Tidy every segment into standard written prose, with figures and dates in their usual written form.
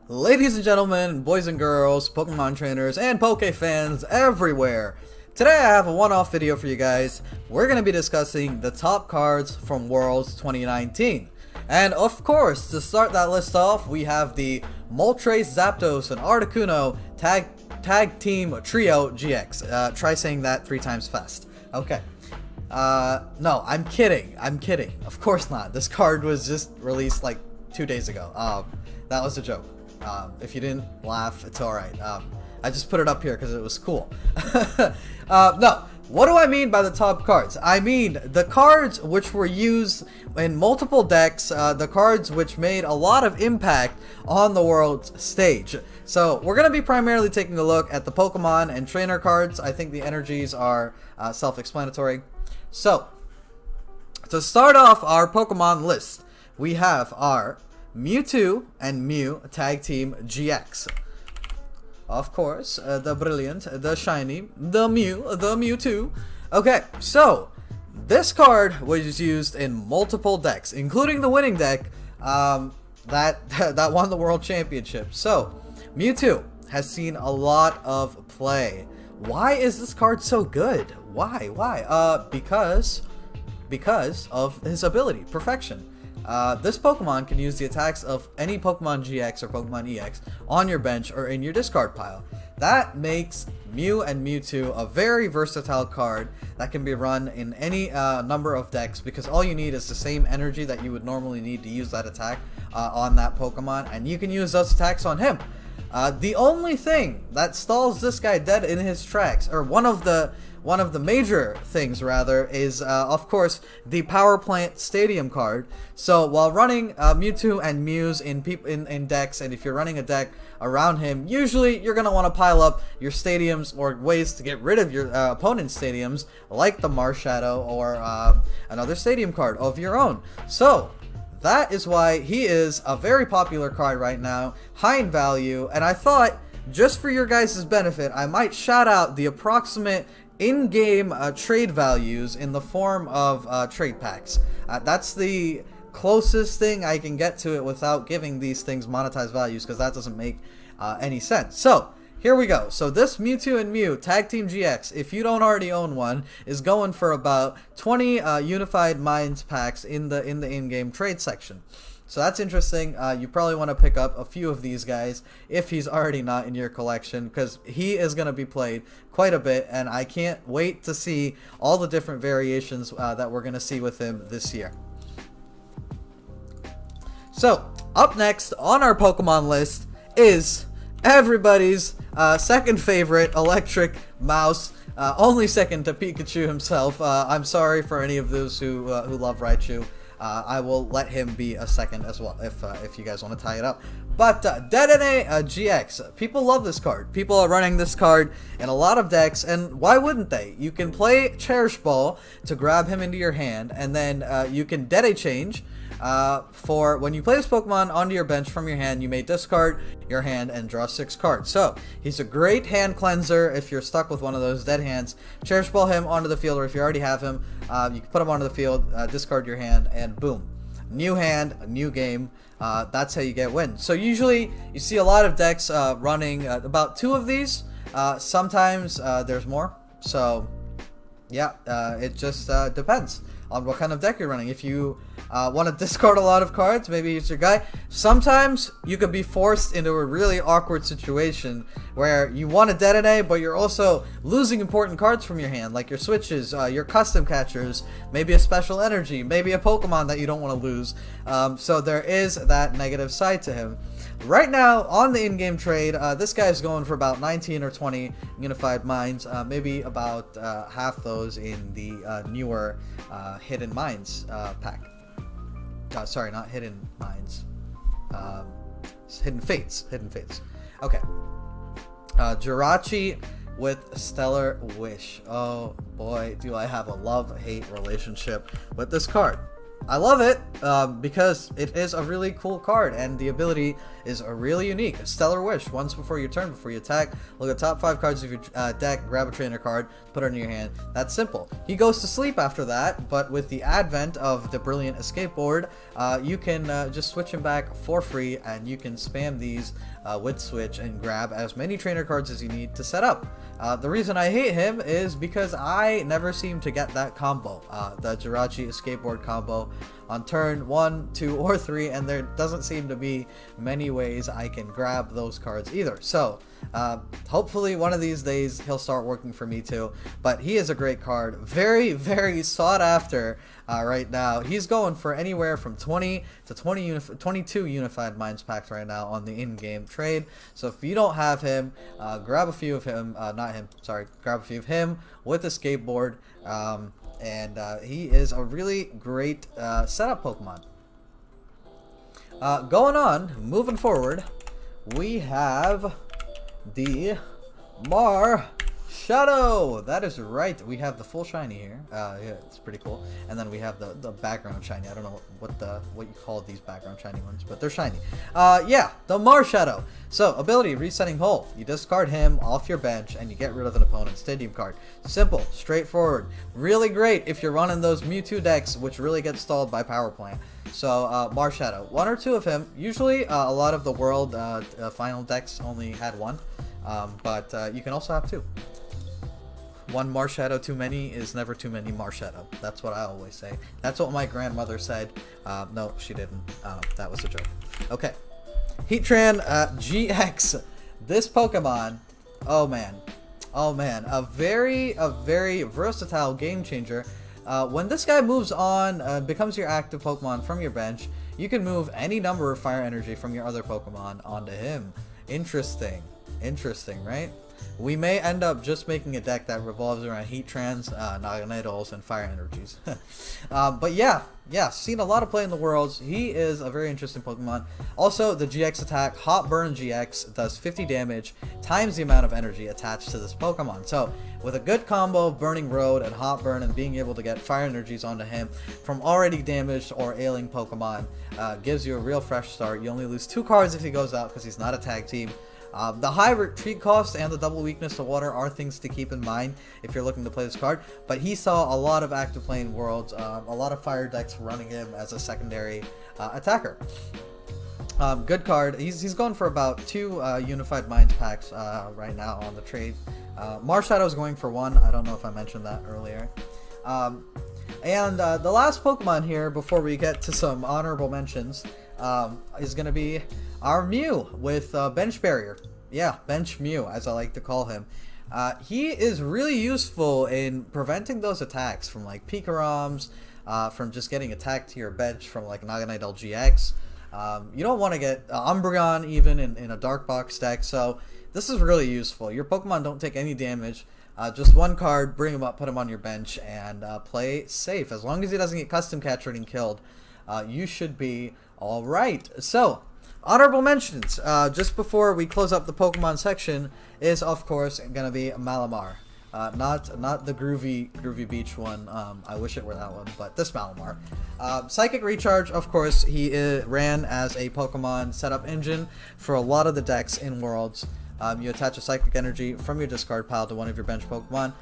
Ladies and gentlemen, boys and girls, Pokemon trainers, and Poke fans everywhere. Today I have a one-off video for you guys. We're going to be discussing the top cards from Worlds 2019. And of course, to start that list off, we have the Moltres, Zapdos, and Articuno Tag Team Trio GX. Try saying that 3 times fast. Okay. No, I'm kidding. Of course not. This card was just released like 2 days ago. That was a joke. If you didn't laugh, it's alright. I just put it up here because it was cool. No, what do I mean by the top cards? I mean the cards which were used in multiple decks, the cards which made a lot of impact on the world stage. So we're going to be primarily taking a look at the Pokemon and trainer cards. I think the energies are self-explanatory. So, to start off our Pokemon list, we have our Mewtwo and Mew Tag Team GX. Of course, the brilliant, the shiny, the Mewtwo. Okay, so this card was used in multiple decks, including the winning deck that won the World Championship. So, Mewtwo has seen a lot of play. Why is this card so good? Why? Because of his ability, Perfection. This Pokemon can use the attacks of any Pokemon GX or Pokemon EX on your bench or in your discard pile. That makes Mew and Mewtwo a very versatile card that can be run in any number of decks, because all you need is the same energy that you would normally need to use that attack on that Pokemon, and you can use those attacks on him. The only thing that stalls this guy dead in his tracks, or one of the major things rather, is of course the Power Plant Stadium card. So while running Mewtwo and Mews in decks, and if you're running a deck around him, usually you're gonna want to pile up your stadiums or ways to get rid of your opponent's stadiums, like the Marshadow or another stadium card of your own. So that is why he is a very popular card right now, high in value, and I thought, just for your guys' benefit, I might shout out the approximate in-game trade values in the form of trade packs. That's the closest thing I can get to it without giving these things monetized values, because that doesn't make any sense. So here we go. So this Mewtwo and Mew Tag Team GX, if you don't already own one, is going for about 20 Unified Minds packs in the in-game trade section. So that's interesting. You probably want to pick up a few of these guys if he's already not in your collection, because he is going to be played quite a bit, and I can't wait to see all the different variations that we're going to see with him this year. So, up next on our Pokemon list is everybody's second favorite, Electric Mouse. Only second to Pikachu himself. I'm sorry for any of those who love Raichu. I will let him be a second as well if you guys want to tie it up. But Dedenne GX, people love this card. People are running this card in a lot of decks, and why wouldn't they? You can play Cherish Ball to grab him into your hand, and then you can Dede Change. For when you play this Pokemon onto your bench from your hand, you may discard your hand and draw 6 cards. So he's a great hand cleanser if you're stuck with one of those dead hands. Cherish Ball him onto the field, or if you already have him, you can put him onto the field, discard your hand, and boom, new hand, a new game. That's how you get wins. So usually you see a lot of decks running about 2 of these. Sometimes there's more. So yeah, it just depends on what kind of deck you're running. If you want to discard a lot of cards, maybe it's your guy. Sometimes you could be forced into a really awkward situation where you want to Dedenne, but you're also losing important cards from your hand, like your switches, your custom catchers, maybe a special energy, maybe a Pokemon that you don't want to lose. So there is that negative side to him. Right now, on the in-game trade, this guy's going for about 19 or 20 Unified Minds, maybe about half those in the newer Hidden Minds pack. Sorry, not Hidden Minds. Hidden Fates. Okay. Jirachi with Stellar Wish. Oh boy, do I have a love-hate relationship with this card. I love it because it is a really cool card, and the ability is really unique. Stellar Wish. Once before your turn, before you attack, look at top 5 cards of your deck, grab a trainer card, put it in your hand. That's simple. He goes to sleep after that, but with the advent of the Brilliant Escape Board, you can just switch him back for free, and you can spam these with switch and grab as many trainer cards as you need to set up. The reason I hate him is because I never seem to get that combo, the Jirachi Escape Board combo on turn 1, 2, or 3, and there doesn't seem to be many ways I can grab those cards either. So hopefully one of these days he'll start working for me too, but he is a great card, very, very sought after right now. He's going for anywhere from 20 to 22 Unified Minds packs right now on the in-game trade. So if you don't have him, grab a few of him, grab a few of him with a skateboard, and he is a really great setup Pokemon. Moving forward, we have the Marcha. That is right. We have the full shiny here. Yeah, it's pretty cool. And then we have the background shiny. I don't know what you call these background shiny ones, but they're shiny. Yeah, the Marcha. So, ability, Resetting Hole. You discard him off your bench, and you get rid of an opponent's stadium card. Simple, straightforward. Really great if you're running those Mewtwo decks, which really get stalled by Power Plant. So, Marcha. 1 or 2 of him. Usually, a lot of the World final decks only had 1. But you can also have 2. 1 Marcha too many is never too many Marcha. That's what I always say. That's what my grandmother said. No, she didn't. That was a joke. Okay. Heatran GX. This Pokemon, oh man, a very versatile game changer. When this guy moves on, becomes your active Pokemon from your bench, you can move any number of fire energy from your other Pokemon onto him. Interesting, right? We may end up just making a deck that revolves around Heatrans, Naganidols, and Fire Energies. But yeah, seen a lot of play in the Worlds. He is a very interesting Pokemon. Also, the GX attack, Hot Burn GX, does 50 damage times the amount of energy attached to this Pokemon. So, with a good combo of Burning Road and Hot Burn and being able to get Fire Energies onto him from already damaged or ailing Pokemon, gives you a real fresh start. You only lose 2 cards if he goes out because he's not a tag team. The high retreat cost and the double weakness to water are things to keep in mind if you're looking to play this card, but he saw a lot of active play in Worlds, a lot of fire decks running him as a secondary attacker. Good card. He's going for about 2 Unified Minds packs right now on the trade. Marcha is going for 1. I don't know if I mentioned that earlier. And the last Pokemon here before we get to some honorable mentions is going to be our Mew with Bench Barrier. Yeah, Bench Mew, as I like to call him. He is really useful in preventing those attacks from like Pikaroms, from just getting attacked to your bench from like Naganidel GX. You don't want to get Umbreon even in a Dark Box deck, so this is really useful. Your Pokemon don't take any damage. Just 1 card, bring him up, put him on your bench, and play safe. As long as he doesn't get custom captured and killed, you should be alright. So, honorable mentions, just before we close up the Pokemon section, is of course going to be Malamar. Not the groovy beach one. I wish it were that one, but this Malamar. Psychic Recharge, of course, he ran as a Pokemon setup engine for a lot of the decks in Worlds. You attach a Psychic Energy from your discard pile to one of your bench Pokemon.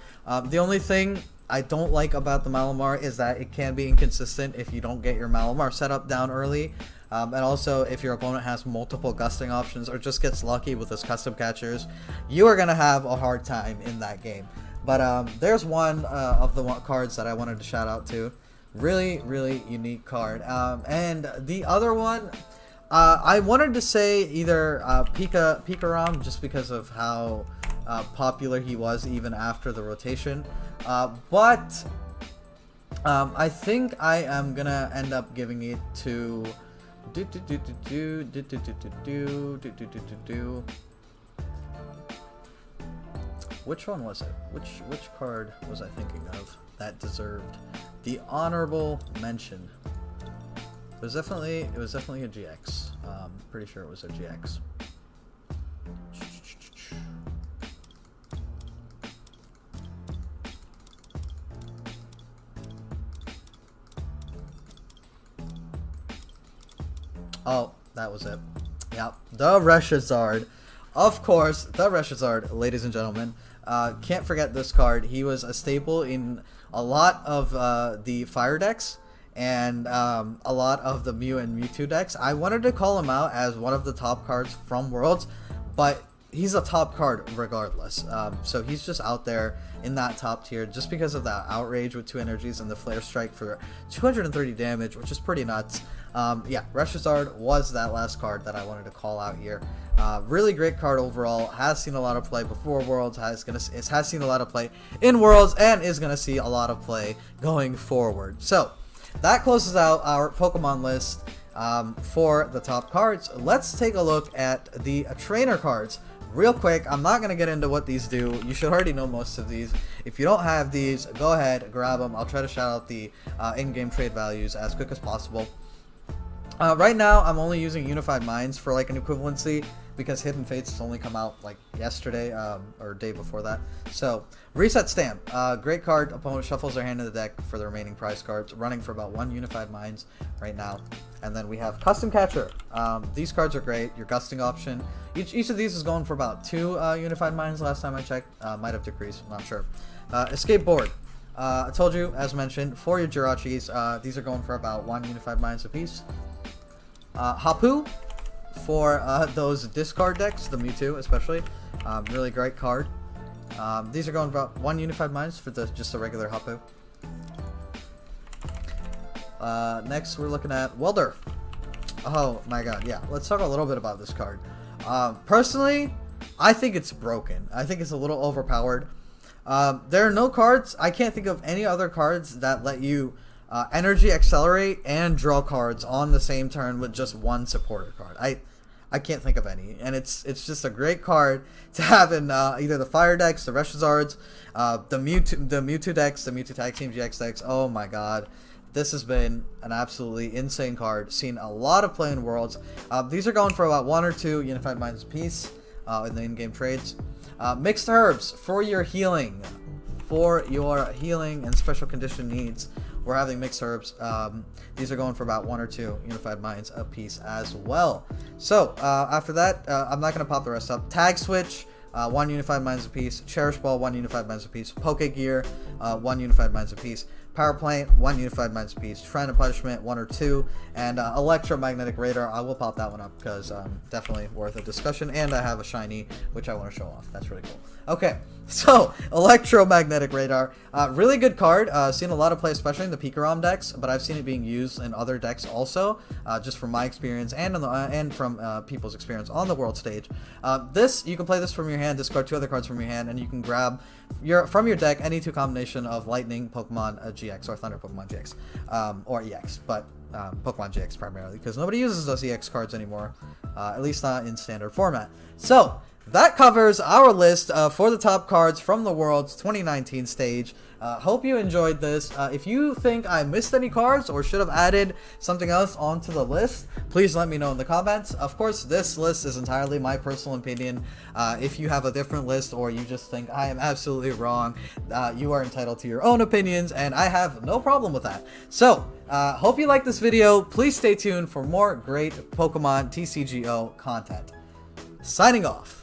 The only thing I don't like about the Malamar is that it can be inconsistent if you don't get your Malamar setup down early. And also, if your opponent has multiple gusting options or just gets lucky with his custom catchers, you are going to have a hard time in that game. But there's one of the cards that I wanted to shout out to. Really unique card. And the other one, I wanted to say either Pikarom, just because of how popular he was even after the rotation. But I think I am going to end up giving it to... Which one was it? Which card was I thinking of that deserved the honorable mention? It was definitely a GX. Pretty sure it was a GX. Oh, that was it. Yep, the Reshizard. Of course, the Reshizard, ladies and gentlemen. Can't forget this card. He was a staple in a lot of the fire decks and a lot of the Mew and Mewtwo decks. I wanted to call him out as one of the top cards from Worlds, but he's a top card regardless. So he's just out there in that top tier just because of that outrage with 2 energies and the flare strike for 230 damage, which is pretty nuts. Yeah, Reshizard was that last card that I wanted to call out here. Really great card overall. Has seen a lot of play before Worlds. Has seen a lot of play in Worlds and is gonna see a lot of play going forward. So that closes out our Pokemon list for the top cards. Let's take a look at the trainer cards real quick. I'm not going to get into what these do. You should already know most of these. If you don't have these, go ahead, grab them. I'll try to shout out the in-game trade values as quick as possible. Right now, I'm only using Unified Minds for like an equivalency because Hidden Fates has only come out like yesterday or day before that. So, Reset Stamp. Great card. Opponent shuffles their hand in the deck for the remaining prize cards, running for about 1 Unified Minds right now. And then we have Custom Catcher. These cards are great. Your gusting option. Each of these is going for about 2 Unified Minds last time I checked. Might have decreased, I'm not sure. Escape Board. I told you, as mentioned, for your Jirachis, these are going for about 1 Unified Minds apiece. Hapu for those discard decks, the Mewtwo especially. Really great card. These are going for about 1 Unified Minds for just a regular Hapu. Next, we're looking at Welder. Oh my god, yeah. Let's talk a little bit about this card. Personally, I think it's broken. I think it's a little overpowered. There are no cards. I can't think of any other cards that let you energy accelerate and draw cards on the same turn with just 1 supporter card. I can't think of any, and it's just a great card to have in either the fire decks, the Reshizards, the Mewtwo decks, the Mewtwo Tag Team GX decks. Oh my god. This has been an absolutely insane card. Seen a lot of play in Worlds. These are going for about 1 or 2 Unified Minds apiece in the in-game trades. Mixed Herbs for your healing. For your healing and special condition needs. We're having Mixed Herbs. These are going for about 1 or 2 Unified Minds apiece as well. So, after that, I'm not going to pop the rest up. Tag Switch. 1 Unified Minds apiece. Cherish Ball, 1 Unified Minds apiece. Poke Gear, 1 Unified Minds apiece. Power Plant, 1 Unified Minds apiece. Shrine of Punishment, 1 or 2. And Electromagnetic Radar, I will pop that one up because definitely worth a discussion. And I have a shiny, which I want to show off. That's really cool. Okay, so Electromagnetic Radar, really good card. Seen a lot of play, especially in the Pikarom decks, but I've seen it being used in other decks also, just from my experience and from people's experience on the world stage. You can play this from your hand, discard 2 other cards from your hand, and you can grab from your deck any 2 combination of Lightning Pokemon GX or Thunder Pokemon GX or EX, but Pokemon GX primarily because nobody uses those EX cards anymore, at least not in standard format. So that covers our list for the top cards from the Worlds 2019 stage. Hope you enjoyed this. If you think I missed any cards or should have added something else onto the list, please let me know in the comments. Of course, this list is entirely my personal opinion. If you have a different list or you just think I am absolutely wrong, you are entitled to your own opinions, and I have no problem with that. So, hope you liked this video. Please stay tuned for more great Pokemon TCGO content. Signing off.